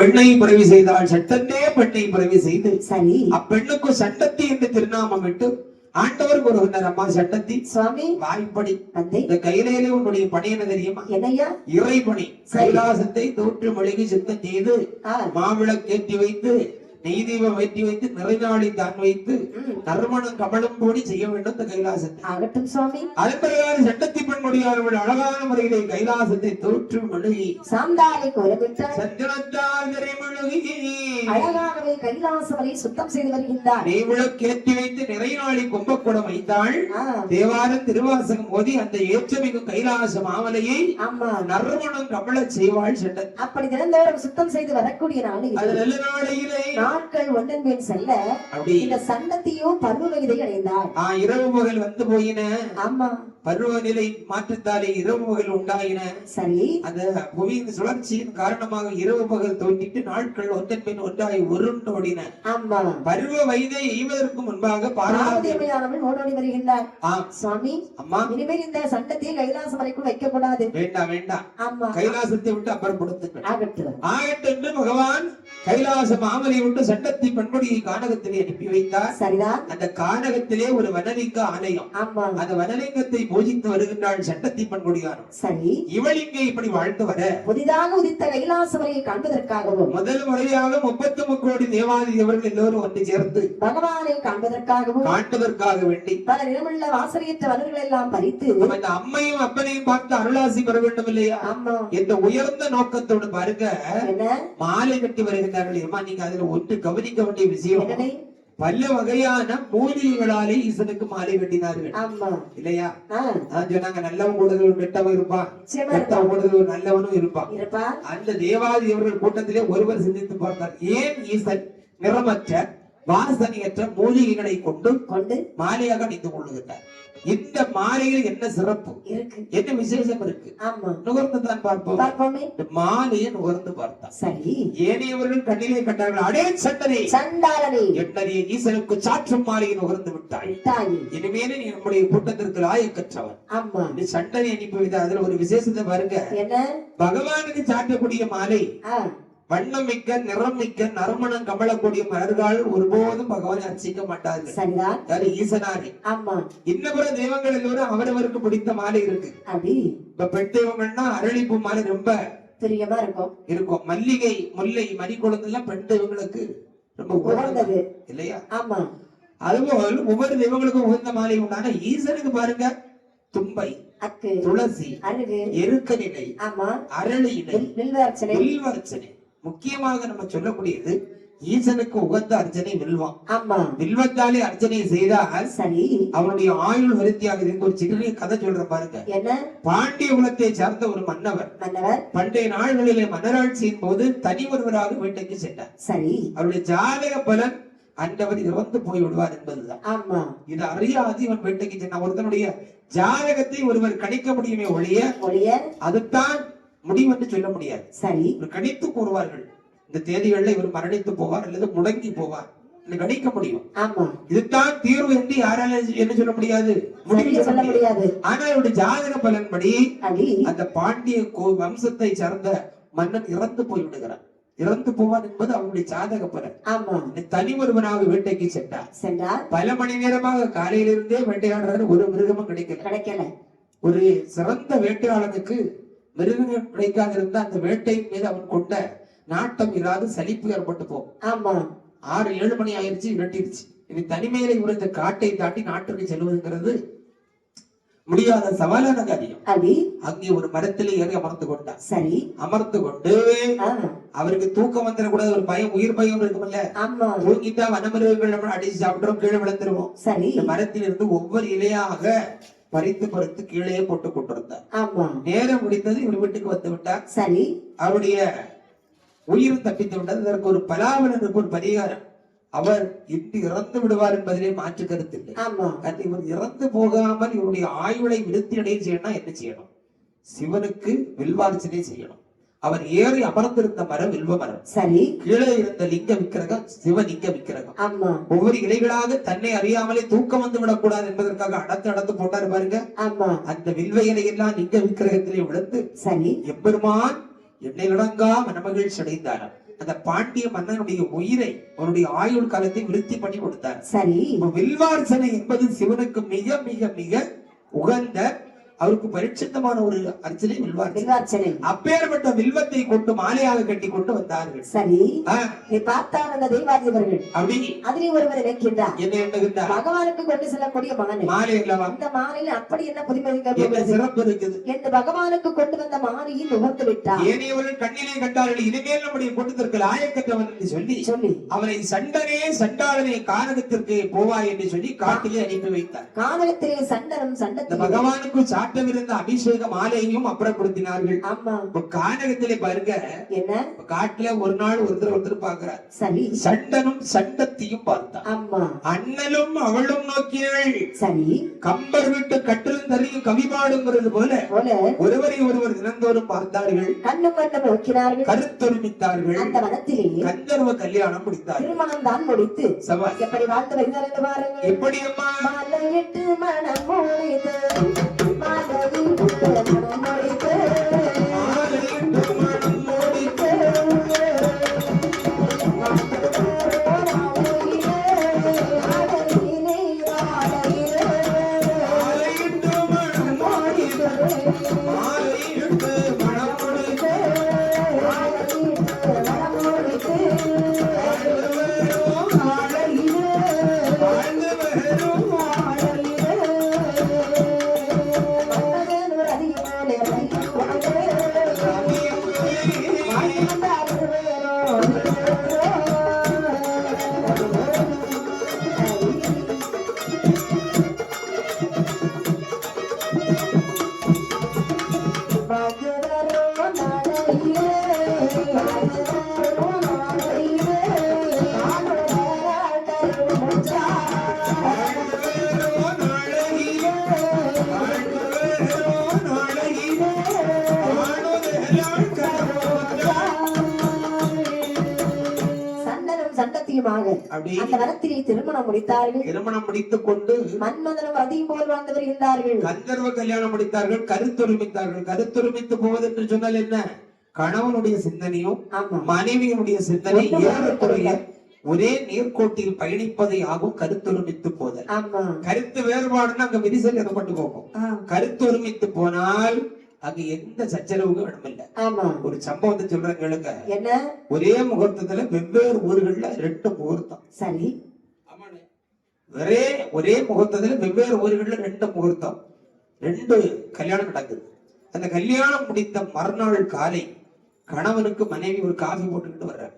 பெண்ணை பிறவி செய்தால் சட்டத்தே பெண்ணை பிறவி செய்து சரி அப்பெண்ணுக்கு சட்டத்தி என்று திருநாமம் இட்டு ஆண்டவர் கூறுகின்றார், அம்மா சட்டத்தி சுவாமி வாய்ப்படி தந்தை இந்த கையிலேயே உன்னுடைய பணி என்ன தெரியுமா? என்னையா? இறைபணி. கைலாசத்தை தோற்று மொழிகி சுத்தம் செய்து மாவிளக்கேற்றி வைத்து நெய் தீபம் வைத்து வைத்து நிறைநாளி தான் வைத்து நறுமணம் கமலம் போடி செய்ய வேண்டும் இந்த கைலாசத்தை. ஆகட்டும் சுவாமி. அதன் பிரகாரம் சட்டத்தி பெண்முடியார்கள் அழகான முறையிலே கைலாசத்தை தோற்று மொழிகி சாந்தாலை கோலமிட்டு சஞ்சனத்தால் நிறைமொழி அழகாகவே கைலாசவரை சுத்தம் செய்து வருகின்றார். நெய்விளக்கேற்றி வைத்து நிறைநாளி கும்பக்கூடம் வைத்தாள். தேவாரம் திருவாசகம் ஓதி அந்த ஏற்றமிகு கைலாச மாமலையை நறுமணம் கமல செய்வாள் சட்டத்தி. அப்படி தினந்தோறும் சுத்தம் செய்து வரக்கூடிய நாளில் அது நல்ல நாளையிலே நாட்கள் ஒன்றன் மேல் செல்ல இந்த சண்டத்தையும் பருவ வயதை அடைந்தார். இரவு பகல் வந்து போயின. ஆமா, பருவநிலை மாற்றத்தாலே இரவு பகல் உண்டாயின. சரி, அந்த புவியின் சுழற்சியின் காரணமாக இரவு பகல் தோன்றிட்டு நாட்கள் ஒன்றன் பின் ஒன்றாய் உருண்டு ஓடின. ஆமா, பருவ வயதை ஈவதற்கு முன்பாக பார்வதியம்மையானவள் ஓடோடி வருகின்றார். சுவாமி, அம்மா இனிமேல் இந்த சண்டத்தை கைலாசம் வரைக்கும் வைக்க கூடாது. வேண்டாம் வேண்டாம், ஆமா, கைலாசத்தை விட்டு அப்புறப்படுத்துங்கள். ஆகட்டும் என்று பகவான் கைலாச மாமலை விட்டு சண்டத்தை பண்படியை கானகத்திலே அனுப்பி வைத்தார். சரிதான். அந்த கானகத்திலே ஒரு வனலிங்க ஆலயம். ஆமா, அந்த வனலிங்கத்தை பூஜித்து வருகின்றாள் சண்டத்தி பண்புடியார். சரி, இவள் இங்கே இப்படி வாழ்த்து வர புதிதாக உதித்த கைலாசவரையை காண்பதற்காகவும் முதல் முறையாக 33 கோடி தேவாதி தேவர்கள் எல்லோரும் ஒன்று சேர்ந்து பகவானை காண்பதற்காக வேண்டி பல நிறமுள்ள வாசனையற்ற வளர்கள் எல்லாம் பறித்து அந்த அம்மையும் அப்பனையும் பார்த்து அருளாசி பெற வேண்டும் இல்லையா? ஆமா, இந்த உயர்ந்த நோக்கத்தோடு பாருங்க மாலை கட்டி வருகின்றார்கள். அம்மா, நீங்க அதுல ஒன்று கவனிக்க வேண்டிய விஷயம், பல வகையான மூலிகைகளாலே ஈசனுக்கு மாலை கட்டினார்கள் இல்லையா? சொன்னாங்க, நல்லவன் கூடுதல் கெட்டவன் இருப்பான், கெட்டவன் கூடுதல் நல்லவனும் இருப்பான். அந்த தேவாதி தேவர்கள் கூட்டத்திலே ஒருவர் சிந்தித்து பார்த்தார், ஏன் ஈசன் நிறமற்ற வாசனையற்ற மூலிகைகளை கொண்டு மாலையாக அணிந்து கொள்ளுகின்றார்? இந்த மாலையில் என்ன சிறப்பு இருக்கு, என்ன விசேஷம் இருக்கு? நுகர்ந்து தான் பார்ப்போம். மாலையை நுகர்ந்து பார்த்தார். சரி, ஏனையவர்கள் கண்ணிலே கண்டார்கள், அடே சண்டனே சண்டாளனே, என்னறிய ஈசனுக்கு சாற்றும் மாலையை நுகர்ந்து விட்டாய், இனிமேலே நீ நம்முடைய கூட்டத்திற்கு லாயக்கற்றவன். நீ சண்டனை அனுப்பி வைத்தார். அதுல ஒரு விசேஷத்தை பாருங்க, பகவானுக்கு சாட்டக்கூடிய மாலை வண்ணம் மிக்க நிறம் மிக்க நறுமணம் கமலக்கூடிய மலர்கள் ஒருபோதும் பகவானை அர்ச்சிக்க மாட்டார்கள். ஈசனாரி இன்னபிற தெய்வங்கள் எல்லோரும் அவரவருக்கு பிடித்த மாலை இருக்கு. இப்ப பெண் தெய்வங்கள்னா அரளிப்பூ மாலை ரொம்ப பிரியமா இருக்கும். மல்லிகை முல்லை மறிக்குழந்து எல்லாம் பெண் தெய்வங்களுக்கு ரொம்ப உகந்தது இல்லையா? அதுபோல் ஒவ்வொரு தெய்வங்களுக்கும் உகந்த மாலை உண்டான ஈசனுக்கு பாருங்க, தும்பை, துளசி, எருக்க நிலை, அரளி இலை, வில்வர்ச்சனை. முக்கியமாக நம்ம சொல்லக்கூடியது ஈசனுக்கு உகந்த அர்ச்சனை வில்வம். வில்வத்தாலே அர்ச்சனை செய்தால் சரி அவனுடைய ஆயுள் விருத்தியாக இருக்கு. ஒரு சிறிய கதை சொல்ற பாருங்க. பாண்டிய குலத்தை சார்ந்த ஒரு மன்னவர் பண்டைய நாள்களிலே மன்னராட்சியின் போது தனி ஒருவராக வீட்டுக்கு சென்றார். சரி, அவருடைய ஜாதக பலன் அண்டவர் இறந்து போய் விடுவார் என்பதுதான். இது அறியாது இவன் வீட்டுக்கு சென்றான். ஒருத்தனுடைய ஜாதகத்தை ஒருவர் கணிக்க முடியுமே ஒழிய அதுதான் முடிவென்று சொல்ல முடியாது. சரி, கணித்து கூறுவார்கள், இந்த தேதிகளில் இவர் மரணித்து போவார் அல்லது முடங்கி போவார் கணிக்க முடியும். இதுதான் தீர்வு என்று யாரால என்ன சொல்ல முடியாது, முடிவு சொல்ல முடியாது. ஆனா இவருடைய ஜாதக பலன்படி அந்த பாண்டிய வம்சத்தை சார்ந்த மன்னன் இறந்து போய் விடுகிறார். இறந்து போவான் என்பது அவனுடைய ஜாதக பலன். தனி ஒருவனாக வேட்டைக்கு சென்றார். பல மணி நேரமாக காலையிலிருந்தே வேட்டையாடுறாரு, ஒரு மிருகமும் கிடைக்கல. ஒரு சிறந்த வேட்டையாளனுக்கு மிருகங்கள் கிடைக்காது இருந்தா அந்த வேட்டையின் மீது அவன் கொண்ட நாட்டம் இராது, சலிப்பு ஏற்பட்டு போகும். 6-7 மணி ஆயிடுச்சு, இரட்டிருச்சு. இனி தனிமையில இவர் இந்த காட்டை தாண்டி நாட்டுக்கு செல்வதுங்கிறது முடியாத சவாலான காரியம். அங்கே ஒரு மரத்திலே ஏறி அமர்ந்து கொண்டார். சரி, அமர்ந்து கொண்டு அவருக்கு தூக்கம் வந்துடக்கூடாது, ஒரு பயம், உயிர் பயம் இருக்கும்ல. தூங்கிட்டா வனமிருகங்கள் அடிச்சு சாப்பிட்டுரும், கீழே விழுந்துருவோம். சரி, மரத்தில் இருந்து ஒவ்வொரு இலையாக பறித்து கீழே போட்டு கொண்டிருந்தார். நேரம் முடிந்தது, இவர் வீட்டுக்கு வந்து விட்டார். சரி, அவருடைய உயிர் தப்பித்து விட்டது. அதற்கு ஒரு பலாவன் ஒரு பரிகாரம், அவர் இறந்து விடுவார் என்பதிலே மாற்று கருத்து இல்லை. இவர் இறந்து போகாமல் இவருடைய ஆயுளை விருத்தி அடைய செய்யணும். என்ன செய்யணும்? சிவனுக்கு வில்வார்ச்சனை செய்யணும். அவர் ஏறி அமர்ந்திருந்த மரம் வில்வ மரம். சரி, கீழே இருந்த லிங்க விக்கிரகம் சிவலிங்க விக்கிரகம். ஒவ்வொரு இலைகளாக தன்னை அறியாமலே தூக்கம் வந்து விடக்கூடாது என்பதற்காக அடத்து போட்டாரு பாருங்க. அந்த வில்வ இலையெல்லாம் லிங்க விக்கிரகத்திலே விழுந்து சரி எம்பெருமான் எண்ணெய் அடங்கா மனமகிழ்ச்சி அடைந்தாராம். அந்த பாண்டிய மன்னனுடைய உயிரை அவனுடைய ஆயுள் காலத்தை விருத்தி பண்ணி கொடுத்தார். சரி, வில்வார்ச்சனை என்பது சிவனுக்கு மிக மிக மிக உகந்த, அவருக்கு பரிசுத்தமான ஒரு அர்ச்சனை வில்வார்ச்சனை. அப்பேற்பட்ட வில்வத்தை கொண்டு மாலையாக கட்டி கொண்டு வந்தார்கள். சரி, நீ பார்த்தால் அந்த தெய்வாதிபர்கள் அப்படி அதிலே ஒருவர் நினைக்கின்றார், என்ன எண்ணுகின்றார்? பகவானுக்கு கொண்டு செல்லக்கூடிய மாலை அல்லவா, அந்த மாலையில் அப்படி என்ன புதுமை சிறப்பு இருக்குது என்று பகவானுக்கு கொண்டு வந்த மாலையில் நுகர்ந்து விட்டார். ஏனையவர்கள் கண்ணிலே கண்டார்கள், இனிமேல் நம்முடைய கூட்டத்திற்கு லாயக்கற்றவன் என்று சொல்லி அவனை சண்டனே சண்டாளனே கானகத்திற்கு போவாய் என்று சொல்லி காட்டிலே அனுப்பி வைத்தார். கானகத்திலே சண்டனம் சண்டத்தில் பகவானுக்கு சாட்டவிருந்த அபிஷேக மாலையையும் அப்புறப்படுத்தினார்கள். கானகத்திலே பாருங்க, என்ன காட்டுல ஒரு நாள் ஒருத்தர் பாக்குறார். சரி, சண்டனும் சண்டத்தையும் பார்த்தார். அண்ணலும் அவளும் நோக்கினாள். சரி, கம்பர் விட்டு கட்டிலும் தரையும் கவிபாடுங்கிறது போல ஒருவரை ஒருவர் தினந்தோறும் பார்த்தார்கள், கண்ணும் கண்ணும் நோக்கினார்கள், கருத்தொருமித்தார்கள். அந்த வனத்திலே கந்தர்வ கல்யாணம் முடித்தார். திருமணம் தான் முடித்து எப்படி வாழ்ந்து வருகிறார்கள் பாருங்கள். எப்படி அம்மா மாலையிட்டு மனம் முடித்து திருமணம் முடித்தார்கள். திருமணம் முடித்துக் கொண்டு மன்மதனும் அதிகம் போல் வாழ்ந்து வருகின்றார்கள். கந்தர்வ கல்யாணம் முடித்தார்கள், கருத்தொருமித்தார்கள். கருத்தொருமித்து போவது என்று சொன்னால் என்ன? கணவனுடைய சிந்தனையும் மனைவியினுடைய சிந்தனை ஏறக்குறைய ஒரே நேர்கோட்டில் பயணிப்பதை ஆகும் கருத்தொருமித்து போதல். கருத்து வேறுபாடுன்னா அங்க விரிசல் ஏற்பட்டு போகும். கருத்தொருமித்து போனால் அங்க எந்த சச்சரவுக்கும் இடமில்லை. ஒரு சம்பவத்தை சொல்றேன், என்ன ஒரே முகூர்த்தத்துல வெவ்வேறு ஊர்கள்ல 2 முகூர்த்தம். சரி, ஒரே முகூர்த்தத்துல வெவ்வேறு ஊர்கள்ல 2 முகூர்த்தம், 2 கல்யாணம் நடக்குது. அந்த கல்யாணம் முடித்த மறுநாள் காலை கணவனுக்கு மனைவி ஒரு காஃபி போட்டுக்கிட்டு வர்றாங்க.